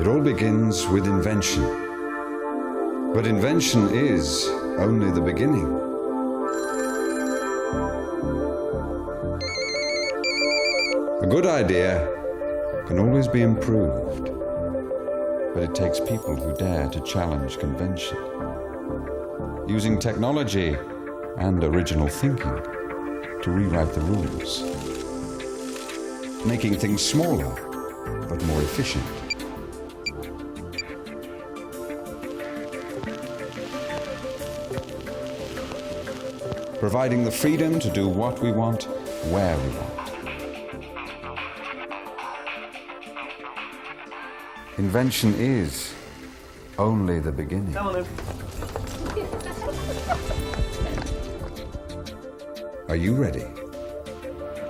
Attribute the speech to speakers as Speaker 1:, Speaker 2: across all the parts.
Speaker 1: all begins with invention. But invention is only the beginning. A good idea can always be improved, but it takes people who dare to challenge convention, using technology and original thinking to rewrite the rules, making things smaller but more efficient. Providing the freedom to do what we want, where we want. Invention is only the beginning.
Speaker 2: Come on then.
Speaker 1: Are you ready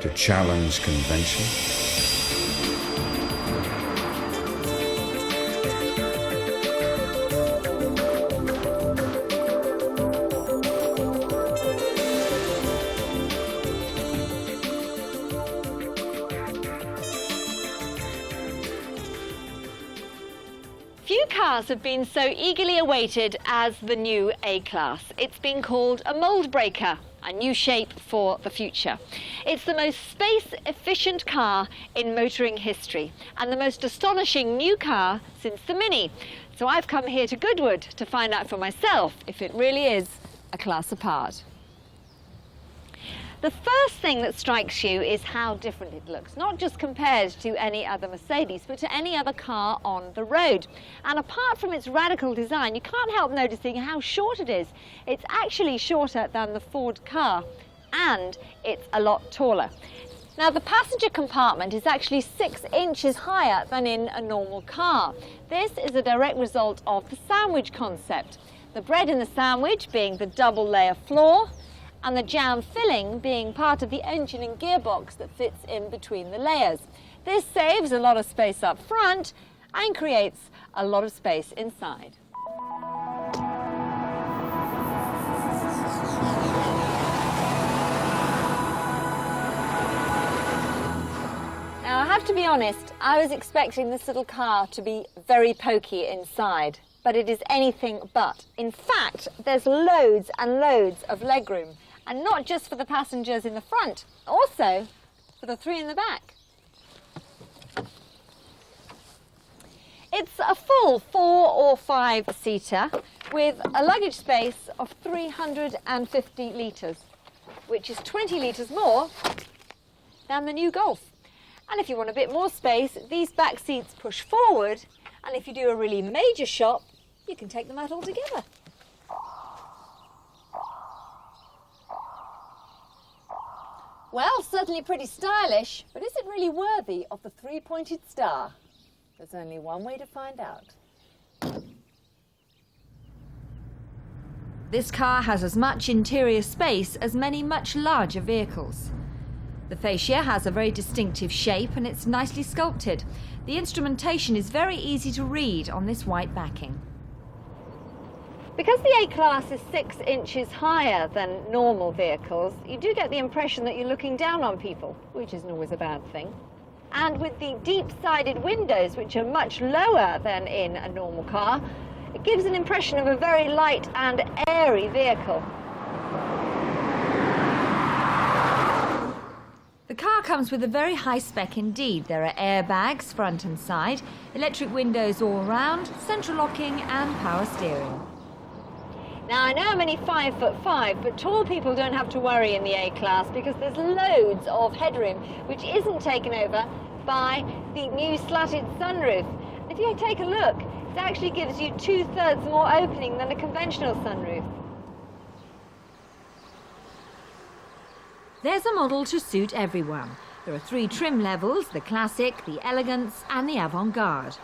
Speaker 1: to challenge convention?
Speaker 3: Few cars have been so eagerly awaited as the new A-Class. It's been called a mold breaker, a new shape for the future. It's the most space-efficient car in motoring history and the most astonishing new car since the Mini. So I've come here to Goodwood to find out for myself if it really is a class apart. The first thing that strikes you is how different it looks, not just compared to any other Mercedes, but to any other car on the road. And apart from its radical design, you can't help noticing how short it is. It's actually shorter than the Ford car, and it's a lot taller. Now, the passenger compartment is actually 6 inches higher than in a normal car. This is a direct result of the sandwich concept. The bread in the sandwich being the double layer floor, and the jam filling being part of the engine and gearbox that fits in between the layers. This saves a lot of space up front and creates a lot of space inside. Now, I have to be honest, I was expecting this little car to be very pokey inside, but it is anything but. In fact, there's loads and loads of legroom. And not just for the passengers in the front, also for the 3 in the back. It's a full 4 or 5-seater with a luggage space of 350 litres, which is 20 litres more than the new Golf. And if you want a bit more space, these back seats push forward, and if you do a really major shop, you can take them out altogether. Well, certainly pretty stylish, but is it really worthy of the 3-pointed star? There's only one way to find out. This car has as much interior space as many much larger vehicles. The fascia has a very distinctive shape and it's nicely sculpted. The instrumentation is very easy to read on this white backing. Because the A-Class is 6 inches higher than normal vehicles, you do get the impression that you're looking down on people, which isn't always a bad thing. And with the deep-sided windows, which are much lower than in a normal car, it gives an impression of a very light and airy vehicle. The car comes with a very high spec indeed. There are airbags front and side, electric windows all round, central locking and power steering. Now, I know I'm only 5'5", but tall people don't have to worry in the A-Class because there's loads of headroom, which isn't taken over by the new slatted sunroof. And if you take a look, it actually gives you 2/3 more opening than a conventional sunroof. There's a model to suit everyone. There are 3 trim levels, the Classic, the Elegance and the Avant-Garde.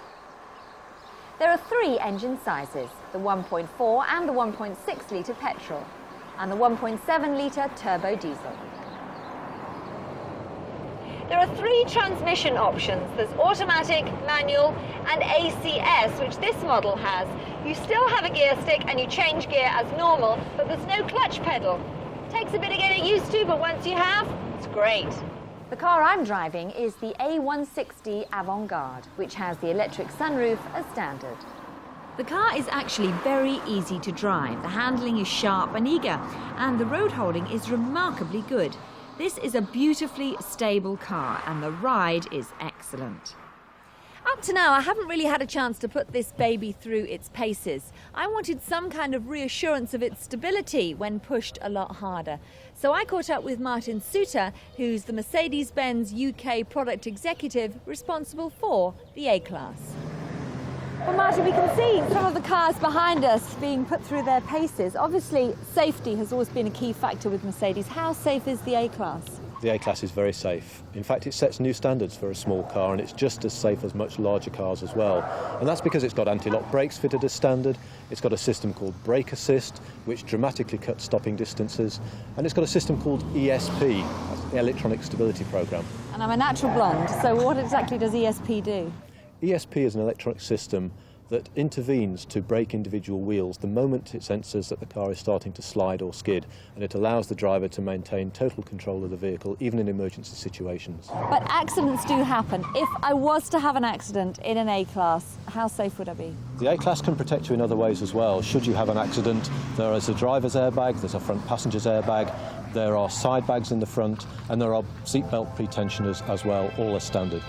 Speaker 3: There are 3 engine sizes, the 1.4 and the 1.6 litre petrol, and the 1.7 litre turbo diesel. There are 3 transmission options. There's automatic, manual and ACS, which this model has. You still have a gear stick and you change gear as normal, but there's no clutch pedal. Takes a bit of getting used to, but once you have, it's great. The car I'm driving is the A160 Avant-Garde, which has the electric sunroof as standard. The car is actually very easy to drive. The handling is sharp and eager, and the road holding is remarkably good. This is a beautifully stable car, and the ride is excellent. Up to now, I haven't really had a chance to put this baby through its paces. I wanted some kind of reassurance of its stability when pushed a lot harder. So I caught up with Martin Suter, who's the Mercedes-Benz UK product executive responsible for the A-Class. Well, Martin, we can see some of the cars behind us being put through their paces. Obviously, safety has always been a key factor with Mercedes. How safe is the A-Class?
Speaker 2: The A-Class is very safe. In fact, it sets new standards for a small car, and it's just as safe as much larger cars as well. And that's because it's got anti-lock brakes fitted as standard, it's got a system called brake assist, which dramatically cuts stopping distances, and it's got a system called ESP, that's the Electronic Stability Programme.
Speaker 3: And I'm a natural blonde, so what exactly does ESP do?
Speaker 2: ESP is an electronic system that intervenes to brake individual wheels the moment it senses that the car is starting to slide or skid, and it allows the driver to maintain total control of the vehicle, even in emergency situations.
Speaker 3: But accidents do happen. If I was to have an accident in an A-Class, how safe would I be?
Speaker 2: The A-Class can protect you in other ways as well. Should you have an accident, there is a driver's airbag, there's a front passenger's airbag, there are side bags in the front, and there are seatbelt pretensioners as well, all as standard.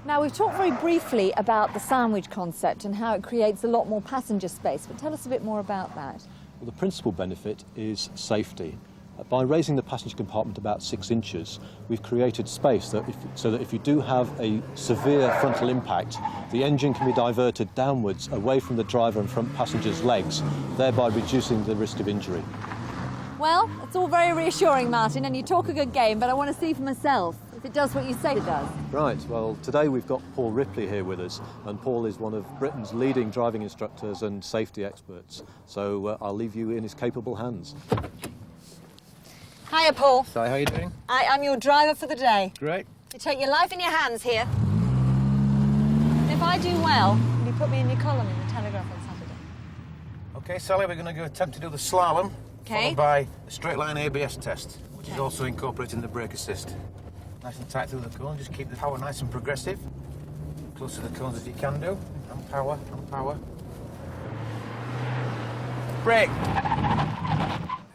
Speaker 3: Now, we've talked very briefly about the sandwich concept and how it creates a lot more passenger space, but tell us a bit more about that.
Speaker 2: Well, the principal benefit is safety. By raising the passenger compartment about 6 inches, we've created space so that if you do have a severe frontal impact, the engine can be diverted downwards away from the driver and front passenger's legs, thereby reducing the risk of injury.
Speaker 3: Well, it's all very reassuring, Martin, and you talk a good game, but I want to see for myself if it does what you say it does.
Speaker 2: Right, well, today we've got Paul Ripley here with us, and Paul is one of Britain's leading driving instructors and safety experts, so I'll leave you in his capable hands.
Speaker 3: Hiya, Paul.
Speaker 4: Hi, how are you doing?
Speaker 3: I'm your driver for the day.
Speaker 4: Great.
Speaker 3: You take your life in your hands here. And if I do well, you put me in your column in the Telegraph on Saturday.
Speaker 4: Okay, Sally, we're going to attempt to do the slalom,
Speaker 3: Okay.
Speaker 4: followed by a straight line ABS test, which is also incorporating the brake assist. Nice and tight through the cone, just keep the power nice and progressive. Close to the cones as you can do. And power, and power. Brake!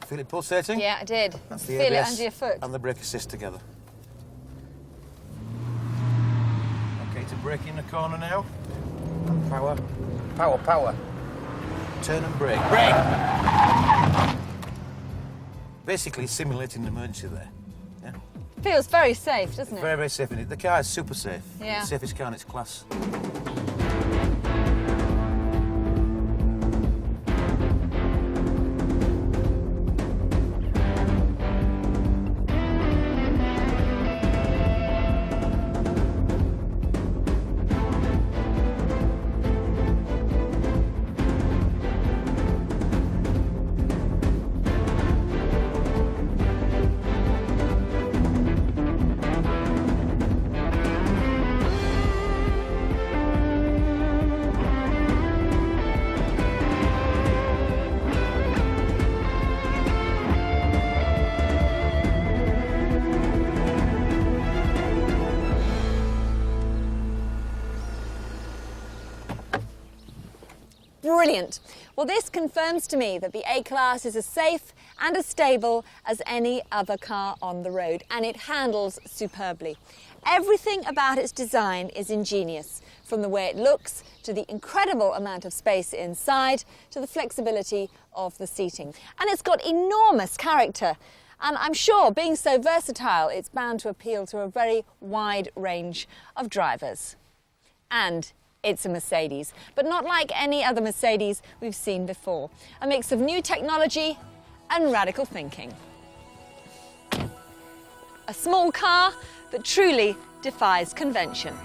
Speaker 4: Feel it pulsating?
Speaker 3: Yeah, I did.
Speaker 4: That's the
Speaker 3: Feel it
Speaker 4: ABS
Speaker 3: under your foot.
Speaker 4: and the brake assist together. Okay, to brake in the corner now. And power. Power, power. Turn and brake. Brake! Basically simulating an emergency there. Yeah?
Speaker 3: Feels very safe, doesn't it?
Speaker 4: Very, very safe in it. The car is super safe.
Speaker 3: Yeah.
Speaker 4: It's the safest car in its class.
Speaker 3: Brilliant. Well, this confirms to me that the A-Class is as safe and as stable as any other car on the road, and it handles superbly. Everything about its design is ingenious, from the way it looks to the incredible amount of space inside to the flexibility of the seating. And it's got enormous character. And I'm sure, being so versatile, it's bound to appeal to a very wide range of drivers. And it's a Mercedes, but not like any other Mercedes we've seen before. A mix of new technology and radical thinking. A small car,
Speaker 5: that truly defies convention.